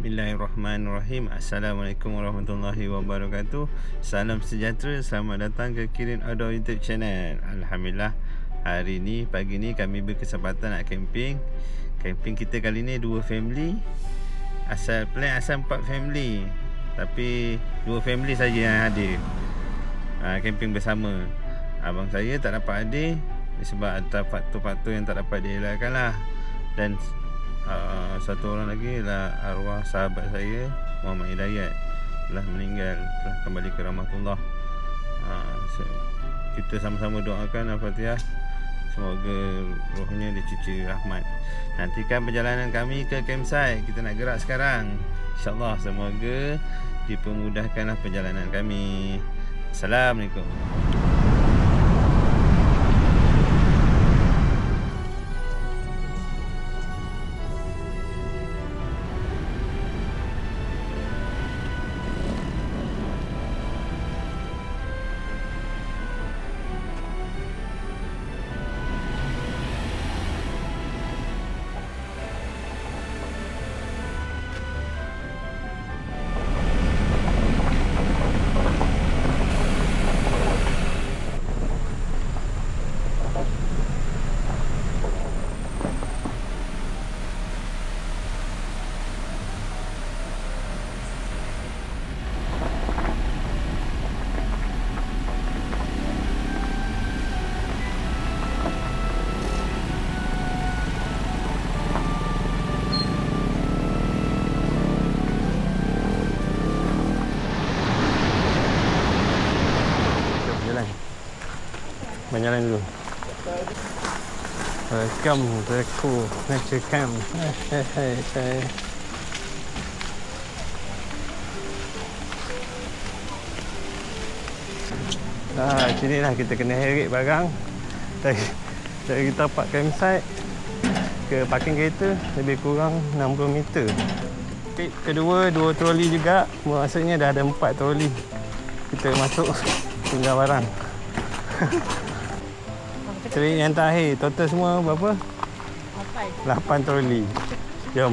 Bismillahirrahmanirrahim. Assalamualaikum warahmatullahi wabarakatuh. Salam sejahtera. Selamat datang ke Kirin Outdoor YouTube channel. Alhamdulillah, hari ni, pagi ni kami berkesempatan nak camping. Camping kita kali ni 2 family. Plan asal 4 family, tapi 2 family saja yang hadir. Camping bersama. Abang saya tak dapat hadir sebab ada faktor-faktor yang tak dapat dielakkan lah. Dan satu orang lagi adalah arwah sahabat saya, Muhammad Hidayat, telah meninggal, telah kembali ke rahmatullah. Kita sama-sama doakan Al-Fatihah, semoga rohnya dicuci rahmat. Nantikan perjalanan kami ke campsite. Kita nak gerak sekarang, InsyaAllah. Semoga dipermudahkanlah perjalanan kami. Assalamualaikum. Jalan dulu. Welcome to the cool nature camp. Hey. Sini lah kita kena heret barang dari kita park campsite ke parking kereta lebih kurang 60 meter. Kedua, 2 troli juga. Maksudnya dah ada 4 troli. Kita masuk tinggal barang. Trip yang terakhir, total semua berapa? 8 troli. Jom.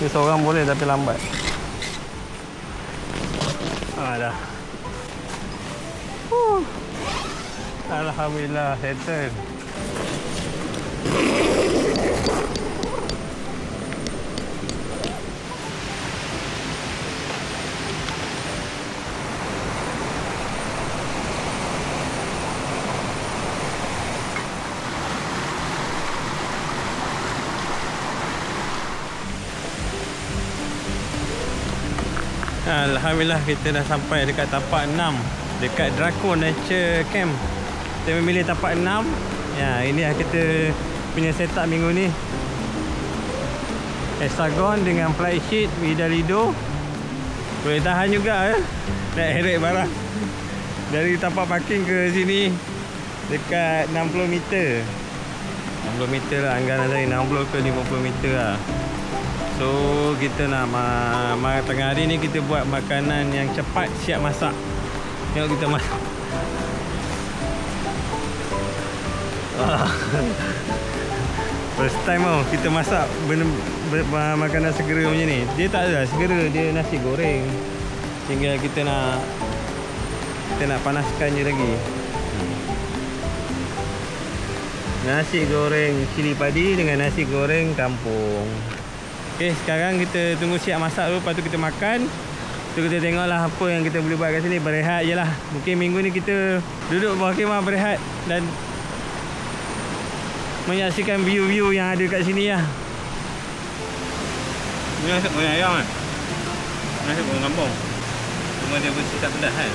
Ni seorang boleh tapi lambat. Dah. Alhamdulillah, settle. Alhamdulillah, kita dah sampai dekat tapak 6 dekat Draco Nature Camp. Kita memilih tapak 6. Ya, ini lah kita punya setup minggu ni. Hexagon dengan flight sheet Widalido. Boleh tahan juga nak heret barang. Dari tapak parking ke sini dekat 60 meter. 60 meter lah anggaran saya, 60 ke 50 meter lah. So kita nak tengah hari ni kita buat makanan yang cepat, siap masak. Tengok kita masak. First time kita masak makanan segera macam ni. Dia tak ada segera, dia nasi goreng. Tinggal kita nak panaskan je lagi. Nasi goreng cili padi dengan nasi goreng kampung. Okey, sekarang kita tunggu siap masak dulu, lepas tu kita makan. Tu kita tengoklah apa yang kita boleh buat kat sini. Berehat je lah. Mungkin minggu ni kita duduk bawah khemah berehat dan menyaksikan view-view yang ada kat sini lah. Ni nasi goreng ayam kan? Nasi goreng kampung. Cuma dia bersih tak pedas kan?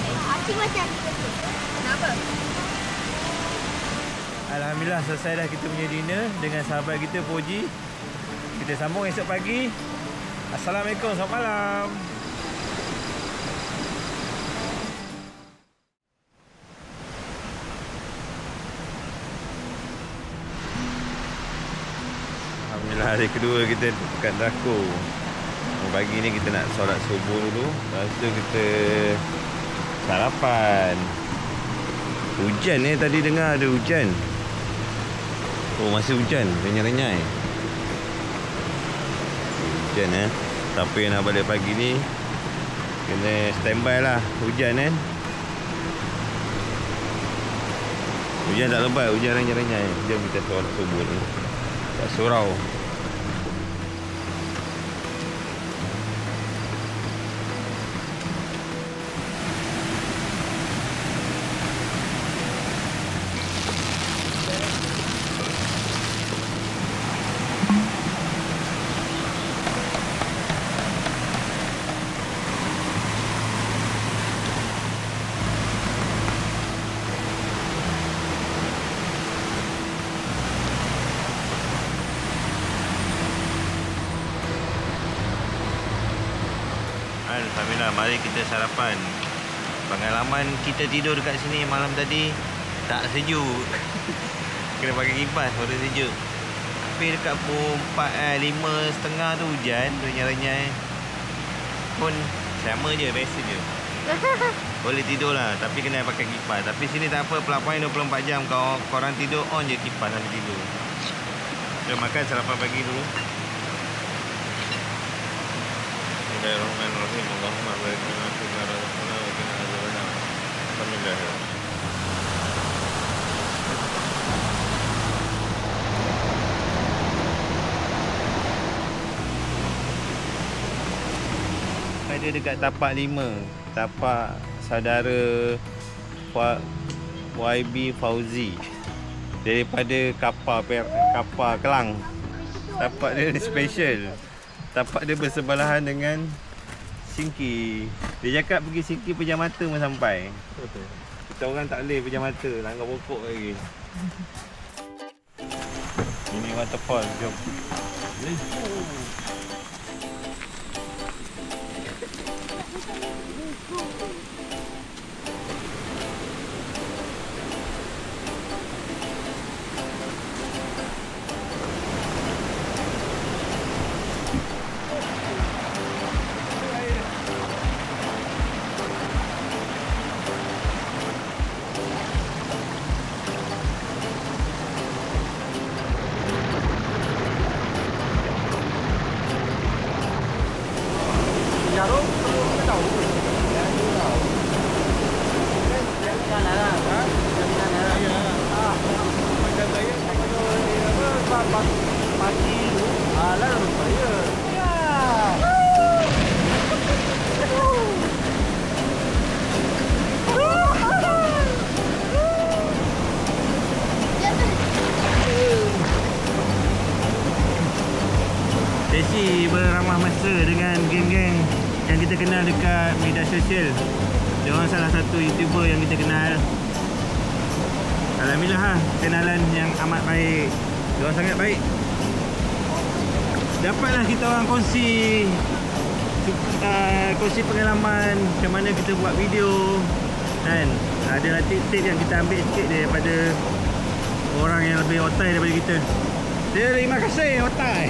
Asyik macam kenapa? Alhamdulillah selesai dah kita punya dinner dengan sahabat kita Poji. Kita sambung esok pagi. Assalamualaikum, selamat malam. Alhamdulillah hari kedua kita dekat Draco. Pagi ni kita nak solat subuh dulu. Lepas tu kita sarapan. Hujan ni, tadi dengar ada hujan. Oh, masih hujan, renyai-renyai. Hujan siapa yang nak balik pagi ni kena standby lah, hujan kan. Hujan tak lebat, hujan renyai-renyai. Jom kita solat subuh ni kat surau. Alhamdulillah, mari kita sarapan. Pengalaman kita tidur dekat sini malam tadi tak sejuk. Kena pakai kipas baru sejuk. Tapi dekat pukul 5.30 tu hujan, renyai-renyai. Pun sama je, biasa je. Boleh tidur lah, tapi kena pakai kipas. Tapi sini tak apa, pelabuhan 24 jam. Kalau korang tidur, on je kipas sampai tidur. Kita makan sarapan pagi dulu. Bismillahirrahmanirrahim. Allahumma barik lana fi ma razaqtana wa qina adzabannar. Alhamdulillah. Ada dekat tapak 5, tapak saudara YB Fauzi daripada kapal Kelang. Tapak dia special. Tapak dia bersebelahan dengan Singki. Dia cakap pergi Singki pejam mata pun sampai. Kita orang tak boleh pejam mata, langgar pokok lagi. Ini waterfall, jom. Sesi beramah mesra dengan geng-geng yang kita kenal dekat media sosial. Dia orang salah satu YouTuber yang kita kenal. Alhamdulillah, kenalan yang amat baik. Dia orang sangat baik. Dapatlah kita orang kongsi pengalaman macam mana kita buat video. Dan ada tip-tip yang kita ambil sikit daripada orang yang lebih otai daripada kita. Terima kasih otai.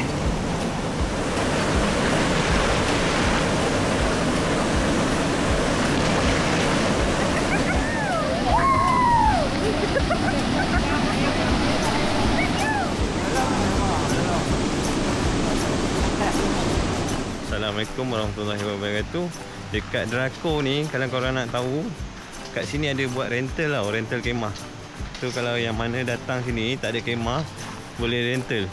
Assalamualaikum warahmatullahi wabarakatuh. Dekat Draco ni, kalau korang nak tahu, kat sini ada buat rental tau, rental kemah. So kalau yang mana datang sini tak ada kemah, boleh rental.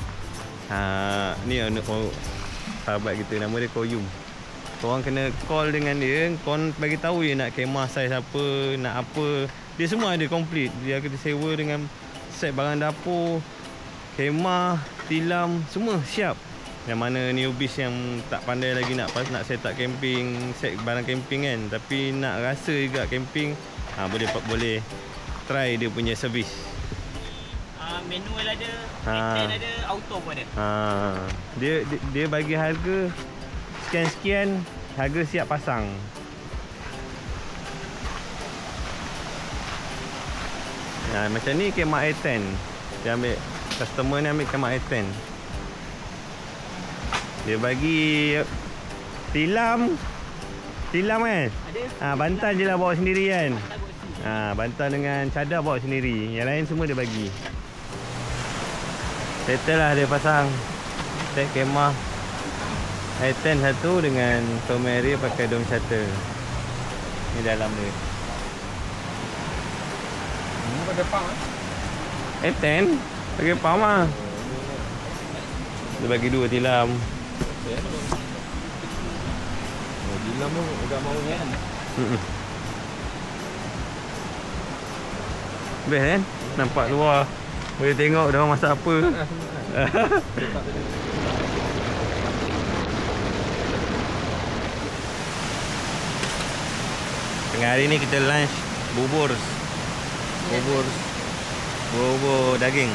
Ni sahabat kita, nama dia Koyum. Korang kena call dengan dia, korang bagi tahu dia nak kemah saiz apa, nak apa. Dia semua ada komplit. Dia kita sewa dengan set barang dapur, kemah, tilam, semua siap. Yang mana newbies yang tak pandai lagi nak set up camping, set barang camping kan, tapi nak rasa juga camping, boleh try dia punya servis. Manual ada, Hexen ada, auto pun ada. Dia bagi harga sekian-sekian, harga siap pasang. Macam ni Kemah A10. Dia ambil, customer ni ambil Kemah A10. Dia bagi tilam kan? Ada. Bantal je lah bawa sendiri kan? Bantal dengan cadar bawa sendiri. Yang lain semua dia bagi. Settle lah dia pasang. Set Kemah A10 satu dengan Tom Mary pakai dome shutter. Ni dalam dia. Ini pakai pump A10 pakai pump lah. Dia bagi 2 tilam. Tilam pun udah mau kan? Best kan? Nampak luar. Boleh tengok dia orang masak apa. Tengah hari ni kita lunch bubur daging.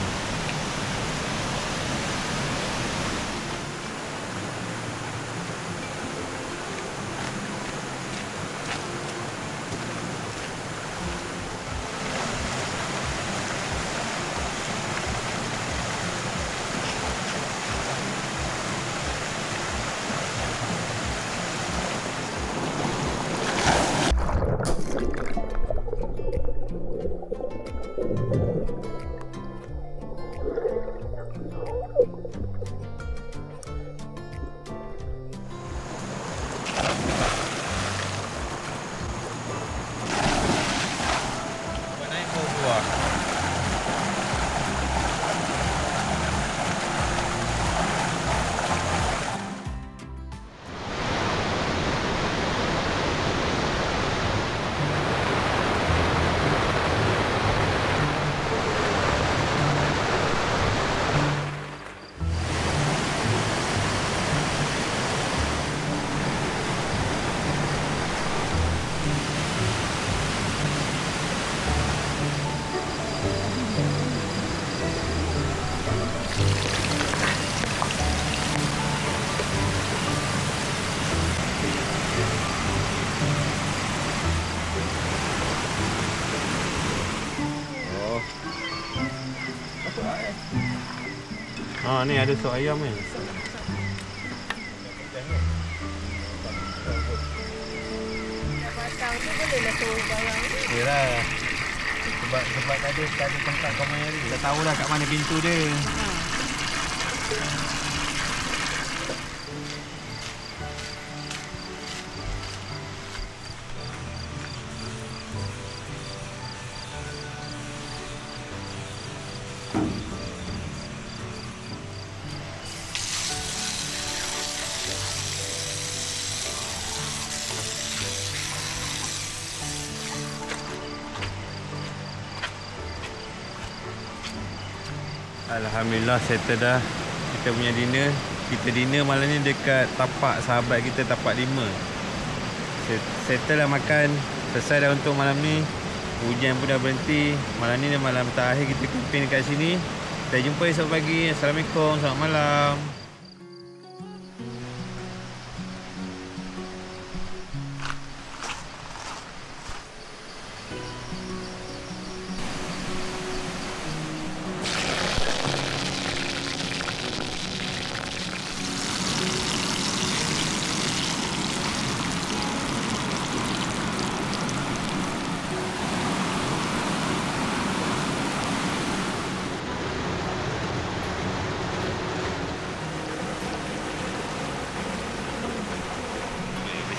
Ni ada sup ayam ni. Matang tu boleh lah suruh barang ni. Yalah. Sebab tadi tempat kau main ni. Dah tahu dah kat mana pintu dia. Alhamdulillah settle dah kita punya dinner. Kita dinner malam ni dekat tapak sahabat kita, tapak 5. Settle dah makan. Selesai dah untuk malam ni. Hujan pun dah berhenti. Malam ni malam terakhir kita camping dekat sini. Kita jumpa esok pagi. Assalamualaikum, selamat malam.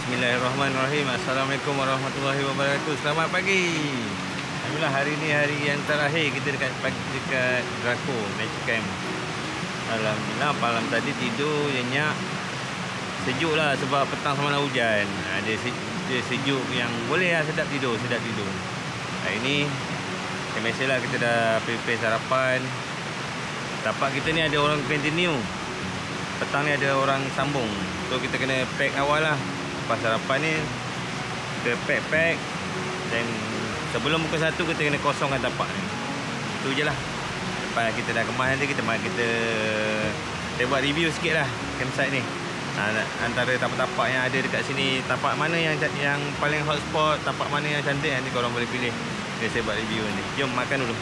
Bismillahirrahmanirrahim. Assalamualaikum warahmatullahi wabarakatuh. Selamat pagi. Alhamdulillah hari ni hari yang terakhir kita dekat Draco Nature Camp. Alhamdulillah malam tadi tidur nyenyak. Sejuk lah sebab petang semalam hujan. Dia sejuk yang boleh lah sedap tidur. Hari ni biasalah kita dah prepare sarapan. Tapak kita ni ada orang continue. petang ni ada orang sambung. So kita kena pack awal lah. Lepas sarapan ni kita pack. Dan sebelum pukul 1 kita kena kosongkan tapak ni. Itu je lah. Lepas kita dah kemas nanti kita buat review sikit lah campsite ni. Antara tapak-tapak yang ada dekat sini, tapak mana yang paling hotspot, tapak mana yang cantik, nanti korang boleh pilih. Okay, saya buat review ni. Jom makan dulu.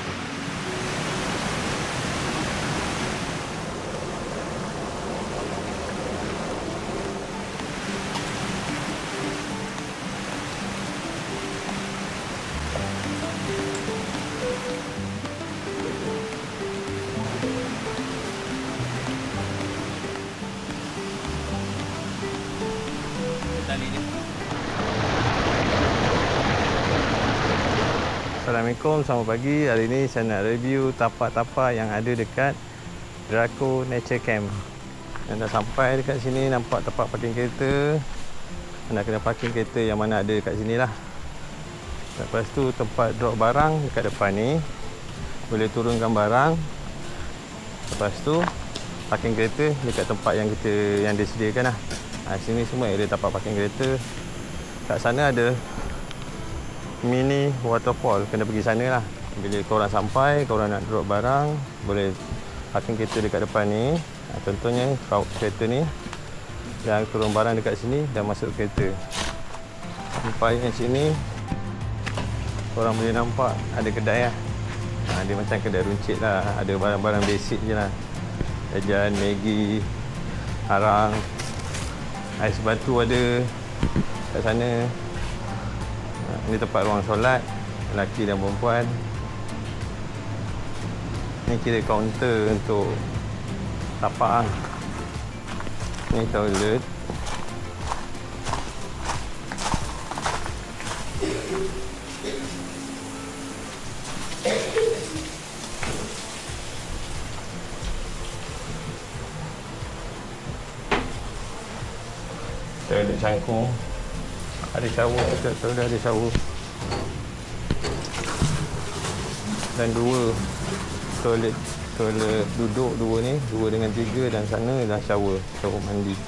Assalamualaikum, selamat pagi. Hari ni saya nak review tapak-tapak yang ada dekat Draco Nature Camp. Yang dah sampai dekat sini, nampak tempat parking kereta. Nak kena parking kereta yang mana ada dekat sini lah. Lepas tu tempat drop barang dekat depan ni. Boleh turunkan barang. Lepas tu parking kereta dekat tempat yang disediakan lah. Sini semua ada tapak parking kereta. Kat sana ada mini waterfall, kena pergi sana lah. Bila korang sampai, korang nak drop barang, boleh parking kereta dekat depan ni. Contohnya kereta ni, yang turun barang dekat sini dan masuk kereta. Sampai yang sini, korang boleh nampak ada kedai lah. Dia macam kedai runcit lah. Ada barang-barang basic je lah. Jajan, Maggi, arang, ais batu ada kat sana. Ini tempat ruang solat lelaki dan perempuan. Ini kira kaunter untuk tapak. Ini toilet. Toilet cangkung. Ada shower, betul ada shower. Dan dua toilet duduk, dua ni, 2 dengan 3, dan sana dah shower mandi.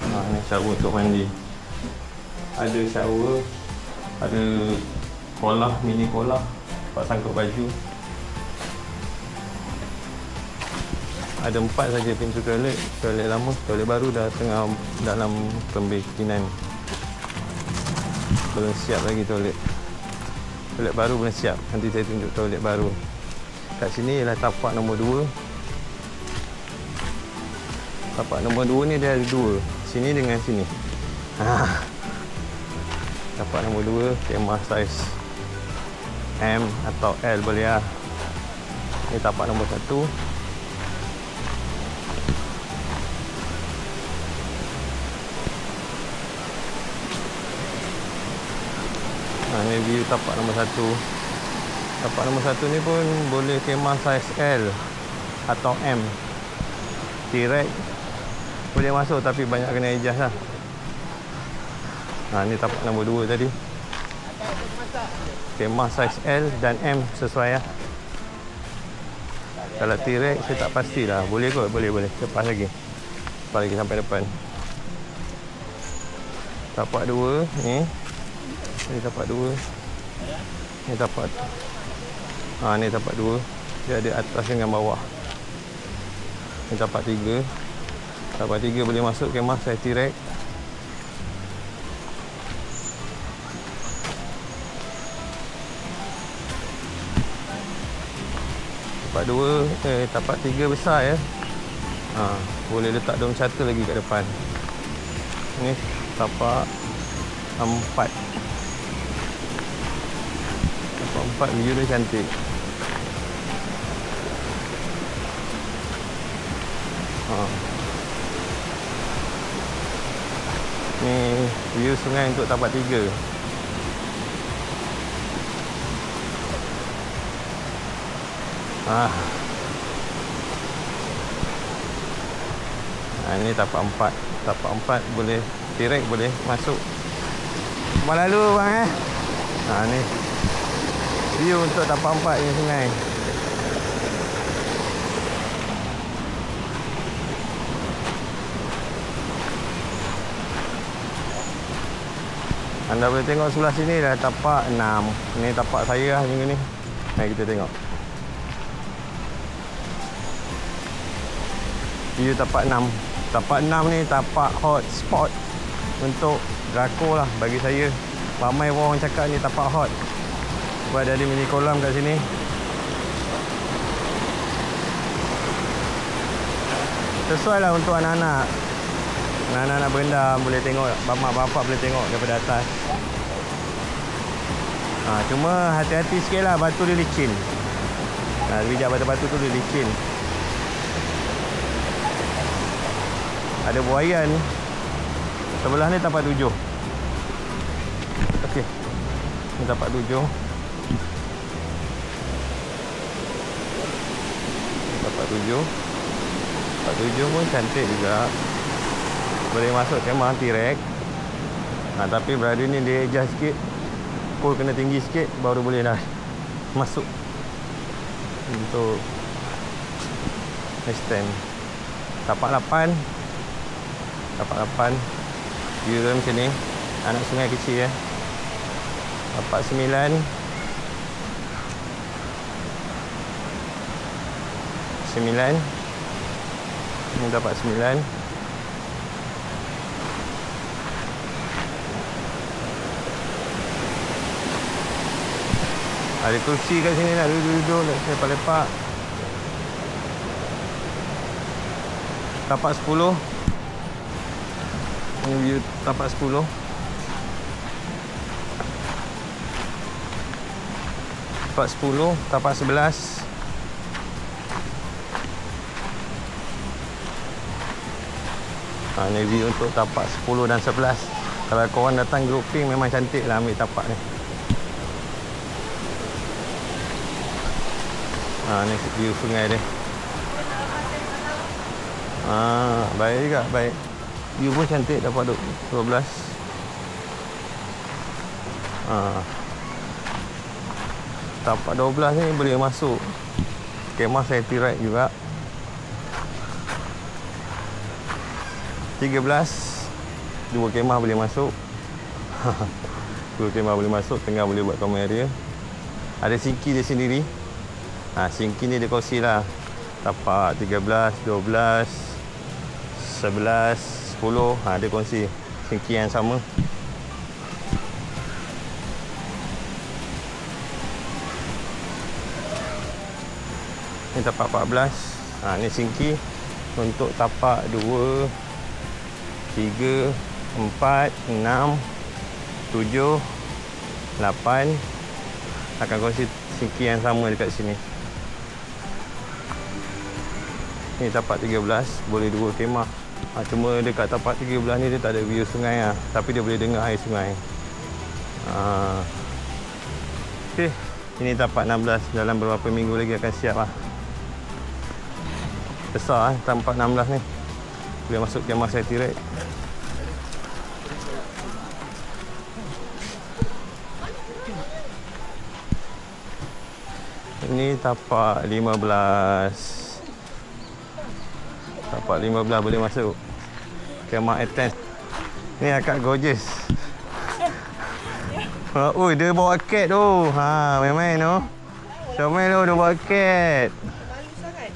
Ni shower untuk mandi. Ada shower, ada kolah, mini kolah, tempat sangkut baju. Ada 4 saja pintu toilet. Toilet lama, toilet baru dah tengah dalam pembikinan. Belum siap lagi toilet. Toilet baru belum siap. Nanti saya tunjuk toilet baru. Kat sini ialah tapak nombor 2. Tapak nombor 2 ni dia ada 2. Sini dengan sini. Tapak nombor 2, kemah saiz M atau L boleh lah. Ini tapak nombor 1. Ini view tapak nombor 1. Tapak nombor 1 ni pun boleh kemah saiz L atau M. T-Rex boleh masuk tapi banyak kena adjust lah. Ini tapak nombor 2 tadi. Kemah saiz L dan M sesuai lah. Kalau T-Rex saya tak pastilah. Boleh kot, boleh. Lepas lagi sampai depan. Tapak 2 ni. Ini tapak 2. Ini tapak. Ni tapak 2. Dia ada atas dengan bawah. Ini tapak 3. Tapak 3 boleh masuk kemah saiz T-Rex. Tapak 2, tapak 3 besar ya. Boleh letak dom charter lagi kat depan. Ini tapak 4. 4 view dia cantik. Ni view sungai untuk tapak 3. Ini tapak 4. Tapak 4 boleh T-Rex boleh masuk. Kemana lalu bang ni view untuk tapak 4 ni sungai. Anda boleh tengok sebelah sini dah tapak 6. Ni tapak saya lah minggu ni. Mari kita tengok. View tapak 6. Tapak 6 ni tapak hot spot untuk drakor lah bagi saya. Ramai orang cakap ni tapak hot. Sebab ada mini kolam kat sini. Sesuai lah untuk anak-anak. Anak-anak nak berendam boleh tengok, bapak-bapak boleh tengok daripada atas. Cuma hati-hati sikit lah, batu dia licin. Bijak batu-batu tu dia licin. Ada buaian. Sebelah ni tapak 7. Okey. Ni tapak 7. Tapak 7. Tapak 7 pun cantik juga. Boleh masuk kemah T-Rex. Tapi berada ni dia adjust sikit. Pole kena tinggi sikit baru boleh dah masuk untuk stand. Tapak 8. Tapak 8. View dia macam ni. Anak sungai kecil ya. Tapak 9. 9. Ini tapak 9. Ada kursi kat sini nak duduk-duduk, nak lepak-lepak. Tapak 10. Ini view tapak 10. Tapak 10, tapak 11. Ini view untuk tapak 10 dan 11. Kalau korang datang grouping memang cantik lah ambil tapak ni. Ni view sungai dia. Baik juga, baik. View pun cantik, dapat 12. Tapak 12 ni boleh masuk kemah saya T-Rex juga. 13. 2 kemah boleh masuk. 2 kemah boleh masuk, tengah boleh buat common area. Ada sinki dia sendiri. Sinki ni dia kongsi lah. Tapak 13, 12, 11, 10. Dia kongsi sinki yang sama. Ni tapak 14. Ni sinki untuk tapak 2, 3, 4, 6, 7, 8. Akan kongsi sinki yang sama dekat sini. Ni tapak 13, boleh 2 kemah. Cuma dekat tapak 13 ni dia tak ada view sungai lah. Tapi dia boleh dengar air sungai. Okey, ini tapak 16. Dalam beberapa minggu lagi akan siap lah. Besar tapak 16 ni. Boleh masuk kemah saya T-Rex. Ini tapak 15. Tapak 15 boleh masuk kemah Athens. Ni akak gorgeous. Oh, dia bawa cat tu. Main-main tu. Comel tu dia bawa cat. Malu sangat.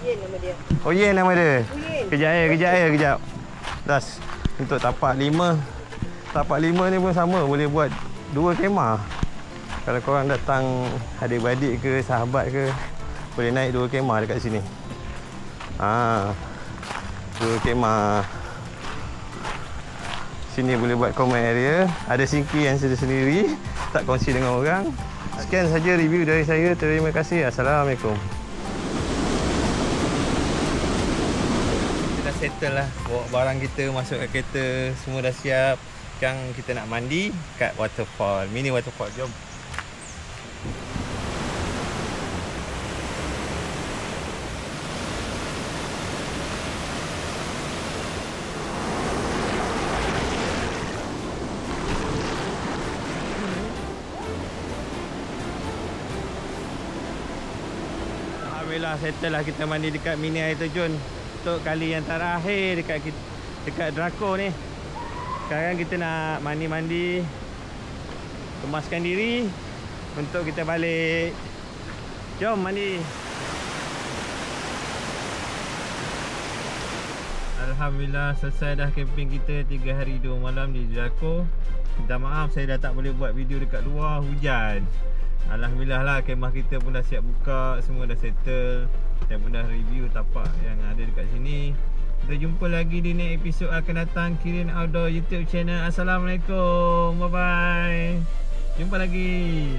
Yen nama dia. Yen nama dia. Yen. Kejap. Das. Untuk tapak 5. Tapak 5 ni pun sama, boleh buat 2 kemah. Kalau korang datang adik-beradik ke, sahabat ke, boleh naik 2 kemah dekat sini. 2 kemah. Sini boleh buat common area. Ada sinki yang sendiri, tak kongsi dengan orang. Sekian saja review dari saya. Terima kasih. Assalamualaikum. Kita dah settle lah. Bawa barang kita masuk ke kereta. Semua dah siap. Sekarang kita nak mandi kat waterfall. Mini waterfall. Jom. Alhamdulillah settle lah kita mandi dekat mini air terjun untuk kali yang terakhir dekat dekat Draco ni. Sekarang kita nak mandi-mandi, kemaskan diri untuk kita balik. Jom mandi. Alhamdulillah selesai dah camping kita 3 hari 2 malam di Draco. Minta maaf saya dah tak boleh buat video dekat luar, hujan. Alhamdulillah lah, kemah kita pun dah siap buka, semua dah settle. Saya pun dah review tapak yang ada dekat sini. Kita jumpa lagi di next episode akan datang, Kirin Outdoor YouTube channel. Assalamualaikum, bye bye. Jumpa lagi.